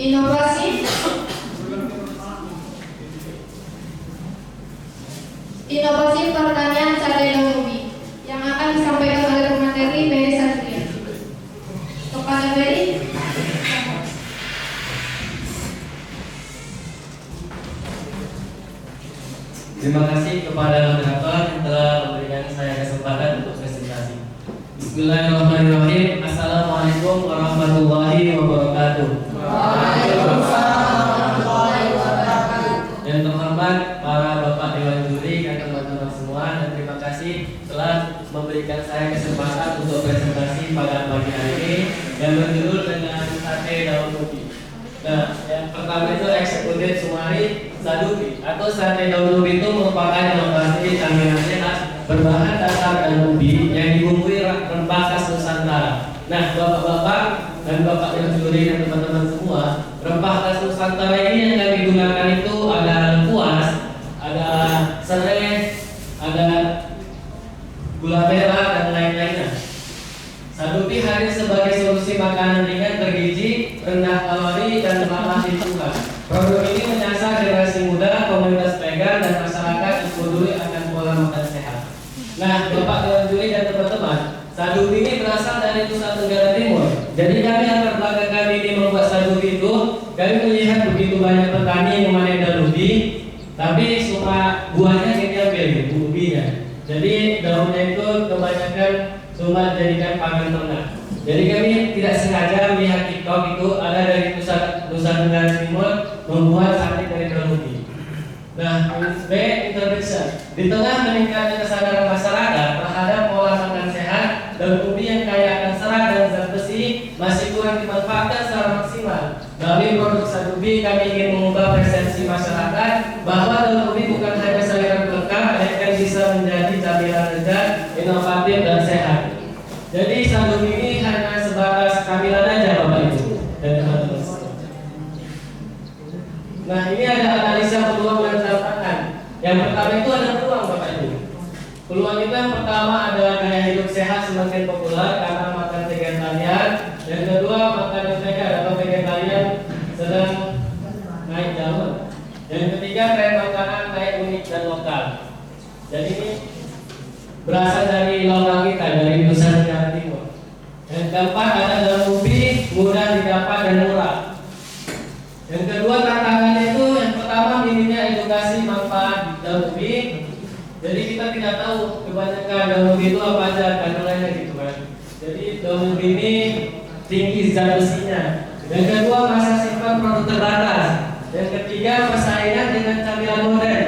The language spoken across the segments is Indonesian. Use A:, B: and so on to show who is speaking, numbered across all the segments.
A: Inovasi, inovasi pertanian cabai dan ubi yang akan disampaikan oleh pemateri Beri Satria. Kepada Beri.
B: Terima kasih kepada moderator yang telah memberikan saya kesempatan untuk presentasi. Bismillahirrahmanirrahim. Assalamualaikum warahmatullahi wabarakatuh.
A: Waalaikumsalam warahmatullahi wabarakatuh.
B: Yang terhormat para bapak dewan juri dan teman-teman semua, dan terima kasih telah memberikan saya kesempatan untuk presentasi pada pagi hari ini yang berjudul dengan sate daun ubi. Nah, yang pertama itu eksekutif sumari sadubi atau sate daun ubi itu merupakan inovasi camilan sehat berbahan dasar daun ubi yang dibumbui rempah khas Nusantara. Nah, bapak-bapak dan bapak yang juri dan teman-teman semua, rempah khas Nusantara ini yang kami gunakan itu ada lengkuas, ada serai, ada gula merah dan lain-lainnya. Sadubi hadir sebagai solusi makanan ringan, bergizi, rendah kalori, dan ramah lingkungan. Produk ini menyasar generasi muda, komunitas vegan, dan masyarakat yang peduli akan pola makan sehat. Nah, Bapak Dewan Juri dan teman-teman, sadubi ini berasal dari Nusa Tenggara Timur. Jadi kami latar belakang kami ini membuat sadubi itu, kami melihat begitu banyak petani yang memanen daun ubi, tapi cuma buahnya yang diambil, ubinya. Jadi daunnya itu kebanyakan cuma jadikan pakan ternak. Jadi kami tidak sengaja melihat TikTok itu ada dari Nusa Tenggara Timur membuat sate dari daun ubi. Nah, B. Introduction. Di tengah meningkatnya kesadaran masyarakat terhadap pola makan sehat, daun ubi yang kaya akan serat dan zat besi masih kurang dimanfaatkan secara maksimal. Melalui produk sadubi kami ingin mengubah persepsi masyarakat bahwa daun ubi bukan hanya sayuran pelengkap, melainkan bisa menjadi camilan lezat, inovatif dan sehat. Jadi sadubi ini hanya sebatas camilan aja Bapak Ibu dan teman-teman. Nah, ini ada analisa peluang dan tantangan. Yang pertama itu ada peluang Bapak Ibu. Peluang itu yang pertama adalah gaya hidup sehat semakin populer karena makan vegetarian. Yang kedua, makanan vegan atau vegetarian sedang naik daun. Yang ketiga, tren makanan naik unik dan lokal. Jadi ini berasal dari lokal kita, dari Nusa Tenggara Timur. Yang keempat, ada daun ubi mudah didapat dan murah. Yang kedua, tantangannya itu yang pertama minimnya edukasi manfaat daun ubi. Jadi kita tidak tahu kebanyakan daun ubi itu apa aja kandungannya gitu kan. Jadi daun ubi ini tinggi zat besinya. Yang kedua, masa simpan produk terbatas. Yang ketiga, persaingan dengan camilan modern.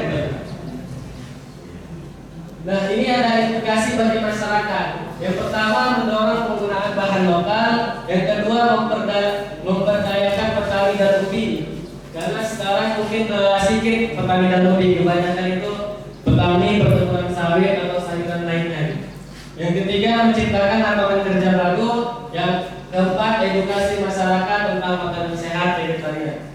B: Nah, ini ada edukasi bagi masyarakat. Yang pertama, mendorong penggunaan bahan lokal. Yang kedua, memperdayakan petani dan ubi. Karena sekarang mungkin sedikit petani dan ubi, kebanyakan itu petani perkebunan sawit atau sayuran lainnya. Yang ketiga, menciptakan lapangan kerja baru. Yang keempat, edukasi masyarakat tentang makanan sehat vegetarian.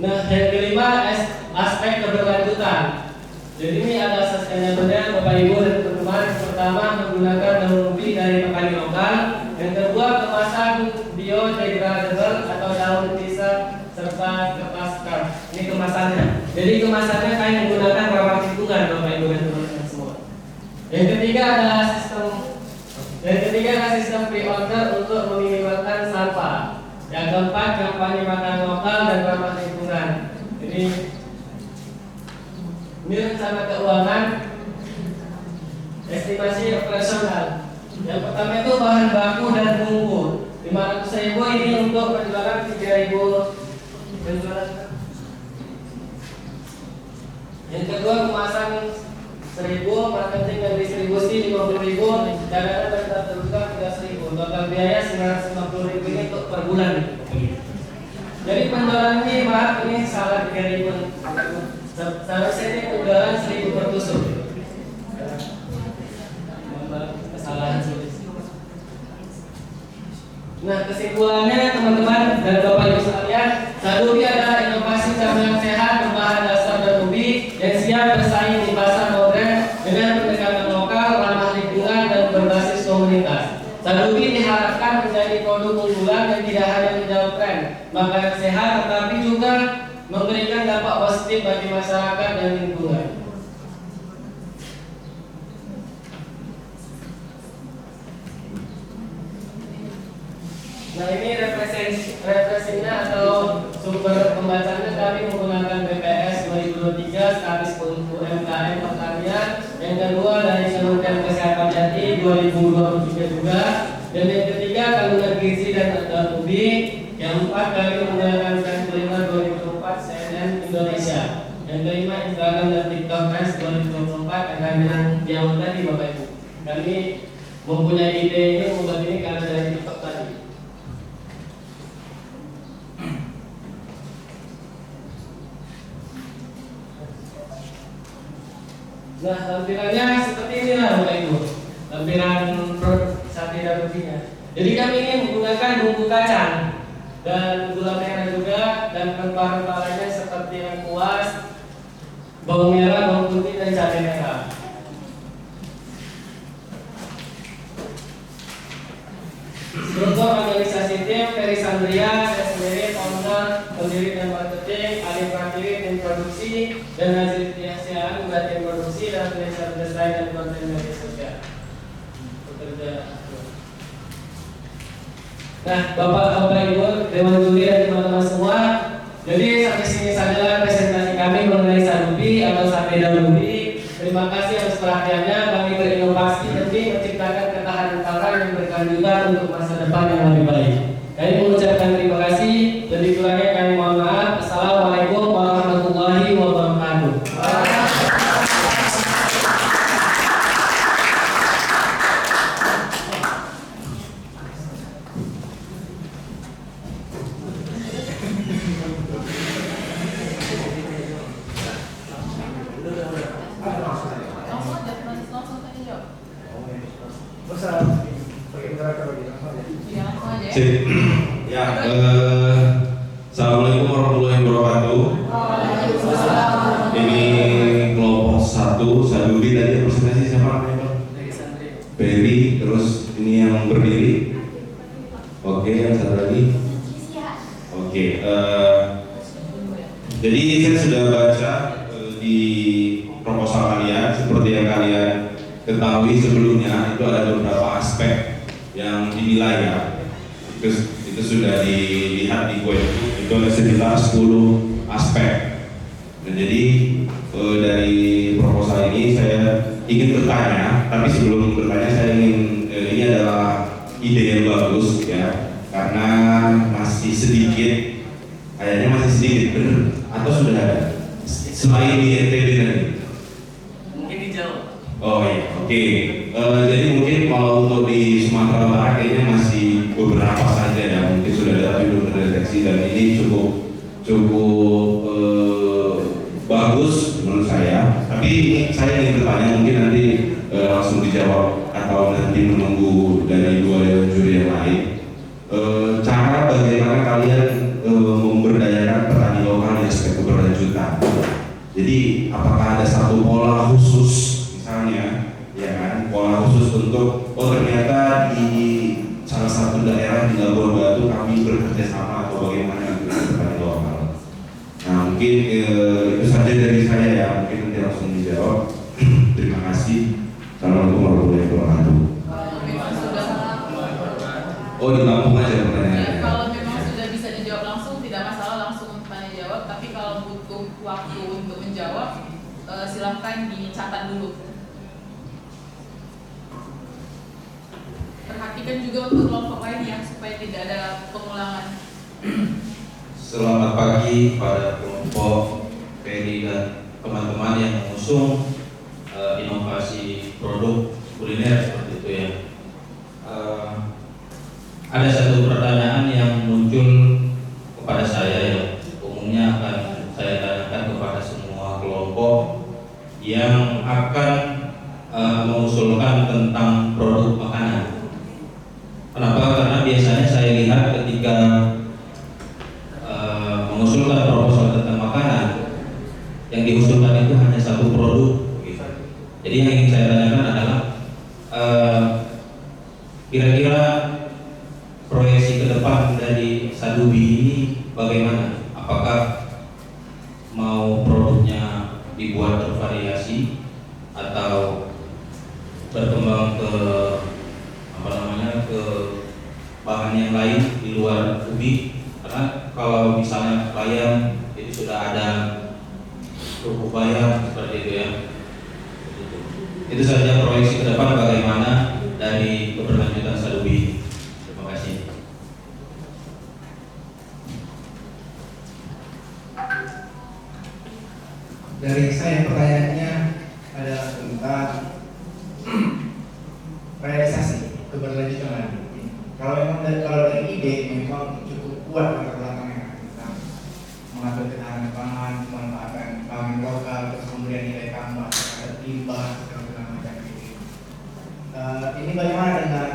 B: Nah, yang kelima, aspek keberlanjutan. Jadi ini ada asasnya benar Bapak Ibu dan teman-teman. Pertama, menggunakan daun ubi dari petani lokal. Yang kedua, kemasan biodegradable atau daun pisang serta kertas card. Ini kemasannya. Jadi kemasannya kayak menggunakan ramah lingkungan Bapak Ibu dan teman-teman semua. Yang ketiga adalah sistem pre-order untuk meminimalkan sampah. Yang keempat, kampanye makan lokal dan ramah lingkungan. Ini rencana keuangan, estimasi operasional. Yang pertama itu bahan baku dan bumbu 500.000 ini untuk penjualan 3.000 penjualan. Yang kedua, kemasan 1.000, marketing dan distribusi 50.000, cadangan dan daftar terbuka 3.000. Total biaya 950.000 ini untuk per bulan. Jadi penjualan ini maaf ini salah 3.000. Seharusnya ini penjualan 1.000 per tusuk. Kesalahan tulis. Nah, kesimpulannya teman-teman dan Bapak Ibu sekalian, sadubi adalah inovasi camilan sehat berbahan dasar daun ubi yang siap bersaing di pasar modern dengan pendekatan lokal, ramah lingkungan dan berbasis komunitas. Sadubi diharapkan menjadi produk unggulan yang tidak hanya menjawab tren makanan bagi masyarakat dan lingkungan. Nah, ini referensinya atau sumber pembacanya kami menggunakan BPS 2023 statis untuk UMKM pertanian. Yang kedua dari Kementerian Kesehatan RI 2023 juga. Dan yang ketiga kandungan gizi dan ubi. Yang empat kami menggunakan Trans 2024 CNN Indonesia. Yang kelima Instagram dan TikTok Trans 2024 yang kami yang tadi Bapak Ibu. Kami mempunyai ide ini membuat ini karena dari TikTok tadi. Nah, lampirannya seperti ini lah Bapak Ibu. Lampiran sate dan rubinya. Jadi kami ini menggunakan bumbu kacang dan gula merah juga dan rempah-rempah lainnya seperti lengkuas, bawang merah, bawang putih dan cabai merah. Struktur organisasi tim Ferry Sandria, saya sendiri founder, pendiri dan marketing, Alif Pratiwi tim produksi, dan Nazir Tiasiaan juga tim produksi dan tulisan desain dan konten media sosial. Bekerja. Nah, Bapak Ibu, Dewan Juri dan teman-teman semua, jadi sampai sini saja presentasi kami mengenai Sadubi atau sate dan ubi. Terima kasih atas perhatiannya. Kami berinovasi demi menciptakan ketahanan pangan yang berkelanjutan untuk masa depan yang lebih baik. Kami mengucapkan terima kasih. Lebih kurangnya kami mohon maaf. Assalamualaikum warahmatullahi wabarakatuh.
C: Ya, Assalamualaikum warahmatullahi wabarakatuh. Ini kelompok 1 Sadubi tadi presentasi siapa namanya? Ferry, terus ini yang berdiri. Oke, yang satu lagi. Oke, jadi saya sudah baca di proposal kalian, seperti yang kalian ketahui sebelumnya itu ada beberapa aspek yang dinilai ya. Itu sudah dilihat di web, itu ada sekitar 10 aspek. Dan jadi dari proposal ini saya ingin bertanya, tapi sebelum bertanya saya ingin ini adalah ide yang bagus ya, karena masih sedikit, kayaknya masih sedikit benar atau sudah ada selain di NTB tadi.
B: Mungkin dijawab.
C: Oh iya, oke. Jadi mungkin kalau untuk di Sumatera Barat kayaknya masih beberapa saja ya, mungkin sudah ada tapi belum terdeteksi, dan ini cukup bagus menurut saya. Tapi saya ingin bertanya, mungkin nanti langsung dijawab atau nanti menunggu dari dua dewan juri yang lain. Cara bagaimana kalian memberdayakan petani lokal di aspek keberlanjutan. Jadi apakah ada satu pola khusus misalnya, ya kan, pola khusus untuk ternyata di salah satu daerah di Labuan Batu kami bekerja sama atau bagaimana dengan petani lokal. Nah mungkin itu saja dari saya ya, mungkin nanti langsung dijawab. Terima kasih. Assalamualaikum warahmatullahi wabarakatuh. Oh di Lampung aja pertanyaannya.
D: Kalau memang sudah bisa dijawab langsung tidak masalah, langsung tanya jawab. Tapi kalau butuh waktu untuk menjawab, silahkan dicatat dulu. Perhatikan juga untuk kelompok lain ya, supaya tidak ada pengulangan.
E: Selamat pagi pada kelompok Ferry dan teman-teman yang mengusung inovasi produk kuliner seperti itu ya. Ada satu pertanyaan yang muncul kepada saya ya, umumnya akan saya tanyakan kepada semua kelompok yang akan mengusulkan tentang produk makanan. Kenapa? Karena biasanya saya lihat ketika mengusulkan proposal tentang makanan, yang diusulkan itu hanya satu produk. Jadi yang ingin saya tanyakan adalah kira-kira proyeksi ke depan dari Sadubi ini bagaimana? Apakah mau produk dibuat bervariasi atau berkembang ke ke bahan yang lain di luar ubi, karena kalau misalnya klien itu sudah ada cukup bayam seperti itu ya. Itu saja proyeksi ke depan bagaimana dari keberlanjutan Sadubi. Terima kasih.
F: Dari saya pertanyaannya adalah tentang realisasi keberlanjutan lagi. Kalau dari ide memang cukup kuat latar belakangnya tentang mengatur ketahanan pangan, pemanfaatan pangan lokal, terus kemudian nilai tambah terhadap limbah segala macam ini. Ini bagaimana dengan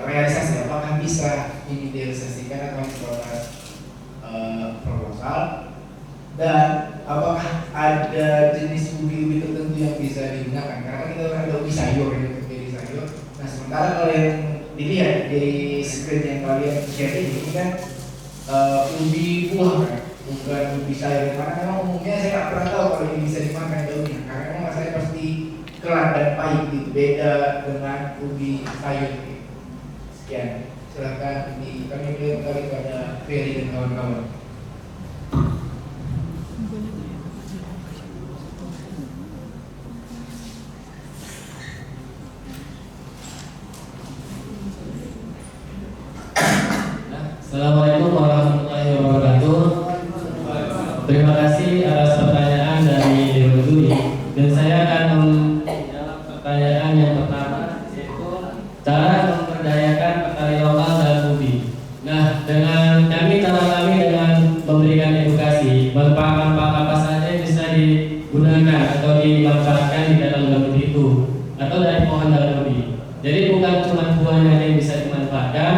F: realisasi? Apakah bisa ini direalisasikan atau proses proposal? Dan apakah ada jenis ubi-ubi tertentu yang bisa digunakan? Karena kita ada ubi sayur yang untuk jadi sayur. Nah, sementara kalau yang dilihat di screen yang kalian share ini kan ubi buah kan, bukan ubi sayur. Karena memang umumnya saya nggak pernah tahu kalau ini bisa dimakan daunnya. Karena memang rasanya pasti keras dan pahit gitu, beda dengan ubi sayur. Sekian, silakan kami berikan kali kepada Ferry dan kawan-kawan.
B: Assalamualaikum warahmatullahi wabarakatuh. Terima kasih atas pertanyaan dari Dewan Juri. Dan saya akan menjawab pertanyaan yang pertama, yaitu cara memberdayakan petani lokal dan ubi. Nah, dengan memberikan edukasi, manfaat-manfaat apa saja yang bisa digunakan atau dimanfaatkan di dalam daun ubi itu, atau dari pohon daun ubi. Jadi bukan cuma buahnya yang bisa dimanfaatkan,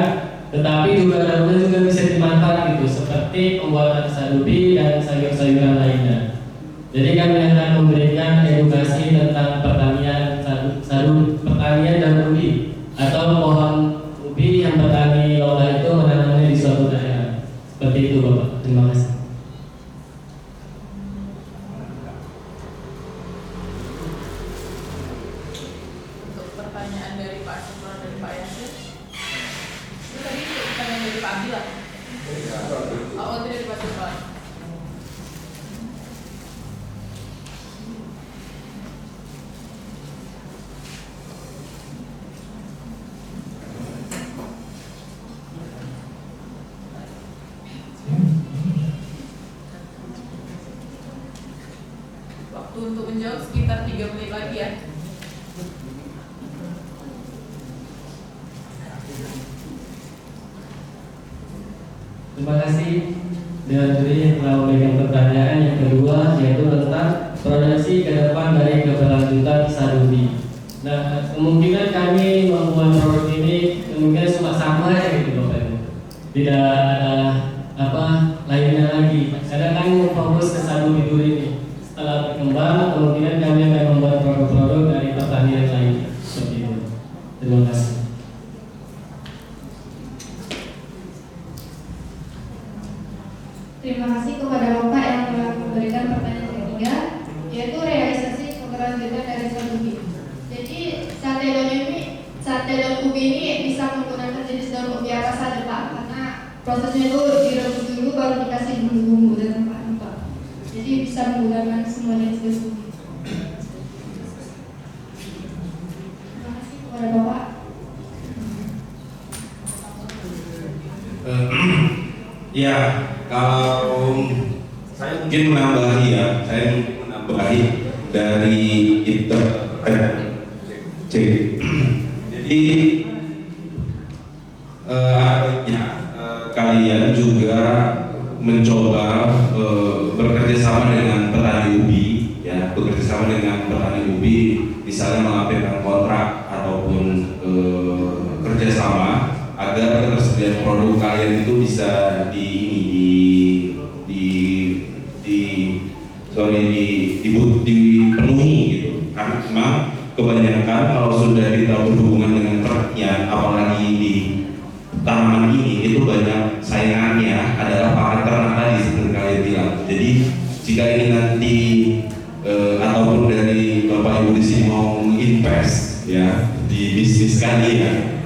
B: tetapi juga daunnya juga bisa dimanfaatkan gitu, seperti pembuatan sadubi dan sayur-sayuran lainnya. Jadi kami akan memberikan edukasi tentang pertanian pertanian daun ubi atau pohon ubi yang petani lokal itu menanamnya di suatu daerah. Seperti itu, Bapak. Terima kasih.
D: Untuk pertanyaan dari Pak Supra dan Pak Yasir, itu tadi pertanyaan dari Pak Abdillah. Oh, tidak dari Pak Supra. Waktu untuk menjawab sekitar 3 menit lagi ya.
B: Terima kasih Dewan Juri yang telah memberikan pertanyaan yang kedua, yaitu tentang proyeksi ke depan dari keberlanjutan sadubi. Nah, kemungkinan kami membuat produk ini kemungkinan cuma sama ya gitu, Bapak Ibu. Tidak ada lainnya lagi. Karena kami fokus ke sadubi dulu ini. Setelah berkembang, kemungkinan kami akan membuat produk-produk dari pertanian lain. Seperti itu. Terima kasih.
A: Terima kasih kepada Bapak yang telah memberikan pertanyaan ketiga, yaitu realisasi keberlanjutan dari sadubi. Jadi sate daun ubi ini bisa menggunakan jenis daun ubi apa saja, Pak? Karena prosesnya itu direbus dulu baru dikasih bumbu-bumbu dan rempah-rempah. Jadi bisa menggunakan semua jenis daun ubi. Terima kasih kepada Bapak.
C: Ya, kalau saya mungkin menambahi dari itu C. Jadi kalian juga mencoba bekerja sama dengan petani ubi, ya, misalnya mengambilkan kontrak ataupun kerjasama agar ketersediaan produk kalian itu bisa dipenuhi gitu. Karena memang kebanyakan kalau sudah kita berhubungan dengan pertanian, apalagi di tanaman ini, itu banyak saingannya adalah pakan ternak tadi seperti kalian bilang. Jadi jika ini nanti invest ya di bisnis kalian.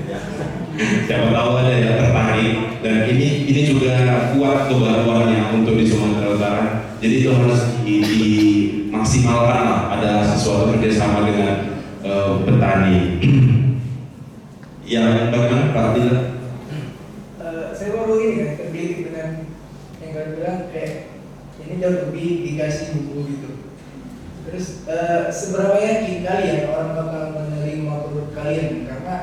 C: Siapa tahu ada yang tertarik, dan ini juga kuat kebaruannya untuk di Sumatera Utara. Jadi itu harus dimaksimalkan lah, ada sesuatu kerjasama dengan petani. Yang bagaimana Pak Dila?
F: Saya baru ini kan terbidik dengan yang kalian bilang kayak ini jauh lebih dikasih buku gitu. Terus seberapa yakin kalian orang bakal menerima produk kalian, karena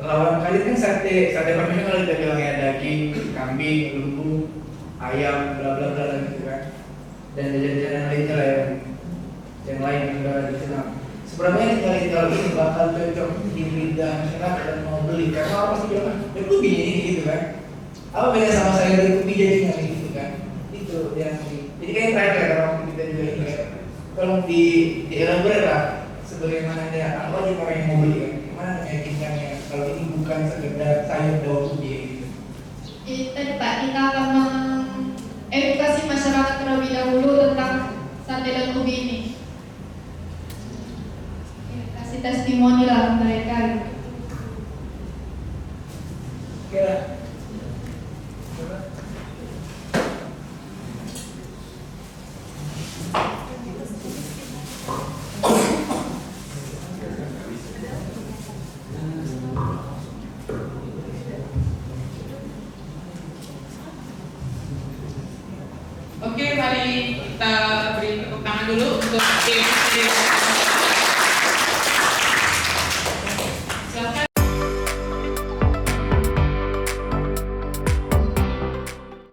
F: lawan kalian kan sate konvensional kita bilang ya, daging, kambing, lembu, ayam, bla bla bla gitu kan, dan jajanan lainnya lah yang lain yang udah dikenal. Seberapa yakin kalian kalau ini bakal cocok di lidah masyarakat dan mau beli, karena orang pasti bilang ya ubi ini gitu kan, apa beda sama sayur dari ubi jadinya gitu kan, itu yang jadi kayak terakhir kalau kita juga ini kan, tolong di elaborate lah sebagaimana dia apa aja orang yang mau beli kan, gimana meyakinkannya kalau ini bukan sekedar sayur daun ubi gitu.
A: Tadi Pak, kita akan mengedukasi masyarakat terlebih dahulu tentang sate daun ubi ini. Kasih testimoni lah mereka.
F: Kira
D: Oke, mari kita beri tepuk tangan dulu untuk tim